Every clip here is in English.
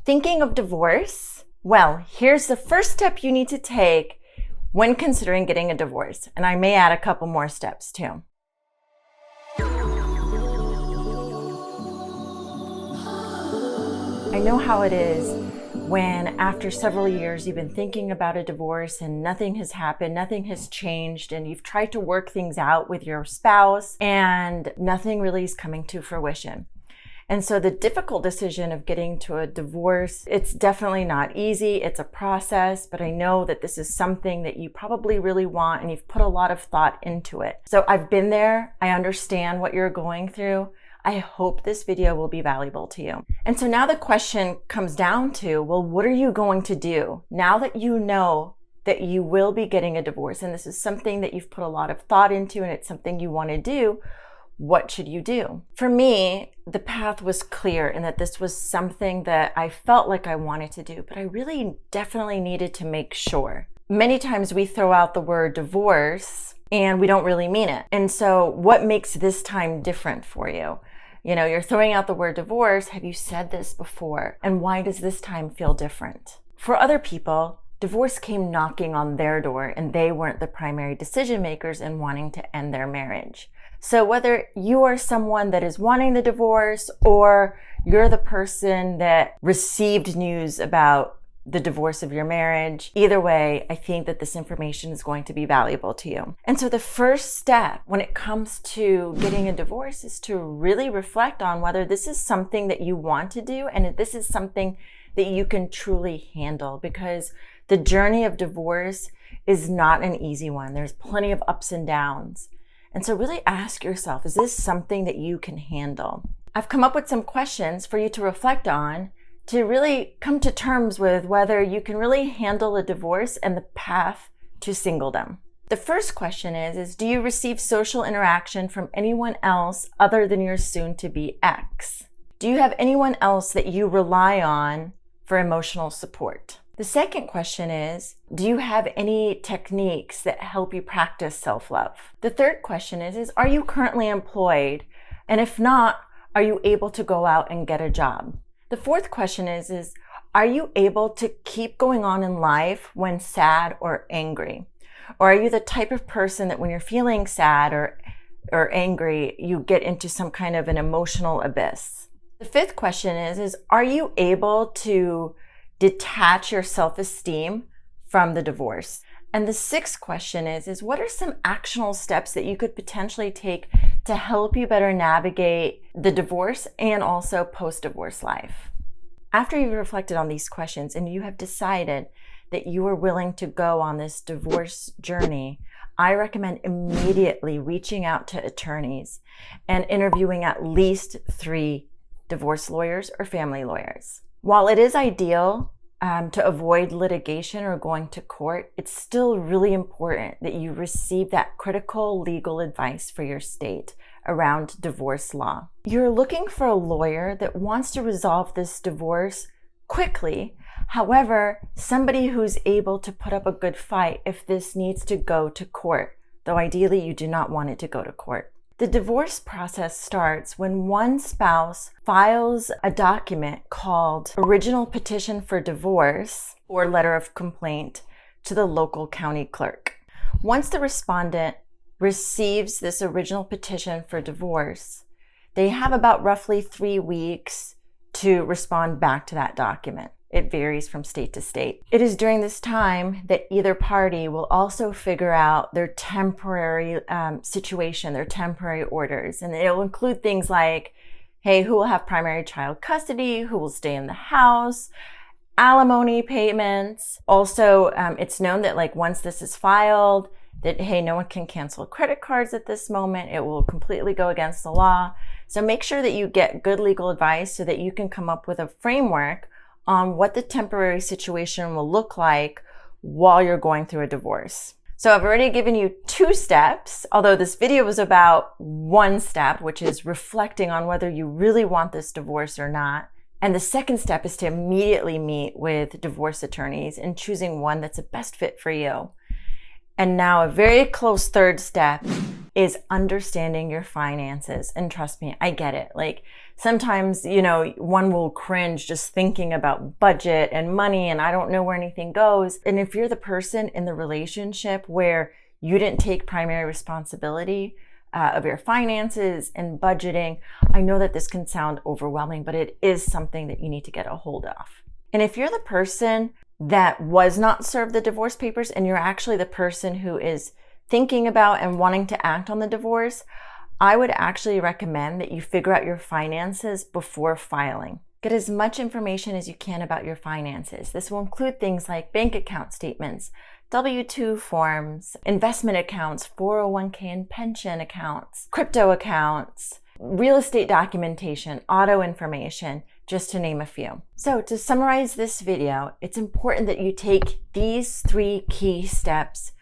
Thinking of divorce? Well, here's the first step you need to take when considering getting a divorce. And I may add a couple more steps too. I know how it is when after several years you've been thinking about a divorce and nothing has happened, nothing has changed, and you've tried to work things out with your spouse and nothing really is coming to fruition. And so the difficult decision of getting to a divorce, it's definitely not easy. It's a process, but I know that this is something that you probably really want and you've put a lot of thought into it. So I've been there. I understand what you're going through. I hope this video will be valuable to you. And so now the question comes down to, well, what are you going to do now that you know that you will be getting a divorce and this is something that you've put a lot of thought into and it's something you want to do? What should you do? For me, the path was clear in that this was something that I felt like I wanted to do, but I really definitely needed to make sure. Many times we throw out the word divorce and we don't really mean it. And so what makes this time different for you? You know, you're throwing out the word divorce. Have you said this before? And why does this time feel different? For other people, divorce came knocking on their door and they weren't the primary decision makers in wanting to end their marriage. So whether you are someone that is wanting the divorce or you're the person that received news about the divorce of your marriage, either way, I think that this information is going to be valuable to you. And so the first step when it comes to getting a divorce is to really reflect on whether this is something that you want to do and if this is something that you can truly handle, because the journey of divorce is not an easy one. There's plenty of ups and downs. And so really ask yourself, is this something that you can handle? I've come up with some questions for you to reflect on to really come to terms with whether you can really handle a divorce and the path to singledom. The first question is do you receive social interaction from anyone else other than your soon-to-be ex? Do you have anyone else that you rely on for emotional support? The second question is, do you have any techniques that help you practice self-love? The third question is are you currently employed? And if not, are you able to go out and get a job? The fourth question is are you able to keep going on in life when sad or angry? Or are you the type of person that when you're feeling sad or angry, you get into some kind of an emotional abyss? The fifth question is are you able to detach your self-esteem from the divorce? And the sixth question is what are some actionable steps that you could potentially take to help you better navigate the divorce and also post-divorce life? After you've reflected on these questions and you have decided that you are willing to go on this divorce journey, I recommend immediately reaching out to attorneys and interviewing at least 3 divorce lawyers or family lawyers. While it is ideal to avoid litigation or going to court, it's still really important that you receive that critical legal advice for your state around divorce law. You're looking for a lawyer that wants to resolve this divorce quickly. However, somebody who's able to put up a good fight if this needs to go to court, though ideally you do not want it to go to court. The divorce process starts when one spouse files a document called Original Petition for Divorce or Letter of Complaint to the local county clerk. Once the respondent receives this original petition for divorce, they have about roughly 3 weeks to respond back to that document. It varies from state to state. It is during this time that either party will also figure out their temporary situation, their temporary orders. And it will include things like, hey, who will have primary child custody, who will stay in the house, alimony payments. Also, it's known that like once this is filed, that, hey, no one can cancel credit cards at this moment. It will completely go against the law. So make sure that you get good legal advice so that you can come up with a framework on what the temporary situation will look like while you're going through a divorce. So I've already given you 2 steps, although this video was about 1 step, which is reflecting on whether you really want this divorce or not. And the second step is to immediately meet with divorce attorneys and choosing one that's the best fit for you. And now a very close third step is understanding your finances. And trust me, I get it. Like sometimes, one will cringe just thinking about budget and money and I don't know where anything goes. And if you're the person in the relationship where you didn't take primary responsibility of your finances and budgeting, I know that this can sound overwhelming, but it is something that you need to get a hold of. And if you're the person that was not served the divorce papers and you're actually the person who is thinking about and wanting to act on the divorce, I would actually recommend that you figure out your finances before filing. Get as much information as you can about your finances. This will include things like bank account statements, W-2 forms, investment accounts, 401k and pension accounts, crypto accounts, real estate documentation, auto information, just to name a few. So to summarize this video, it's important that you take these 3 key steps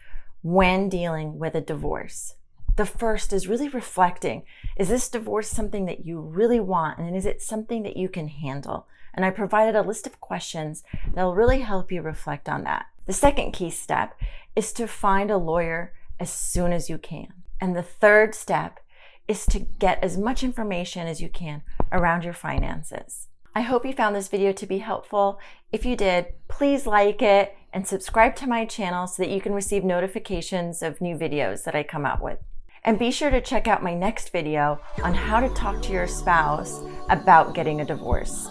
when dealing with a divorce. The first is really reflecting. Is this divorce something that you really want? And is it something that you can handle? And I provided a list of questions that will really help you reflect on that. The second key step is to find a lawyer as soon as you can. And the third step is to get as much information as you can around your finances. I hope you found this video to be helpful. If you did, please like it and subscribe to my channel so that you can receive notifications of new videos that I come out with. And be sure to check out my next video on how to talk to your spouse about getting a divorce.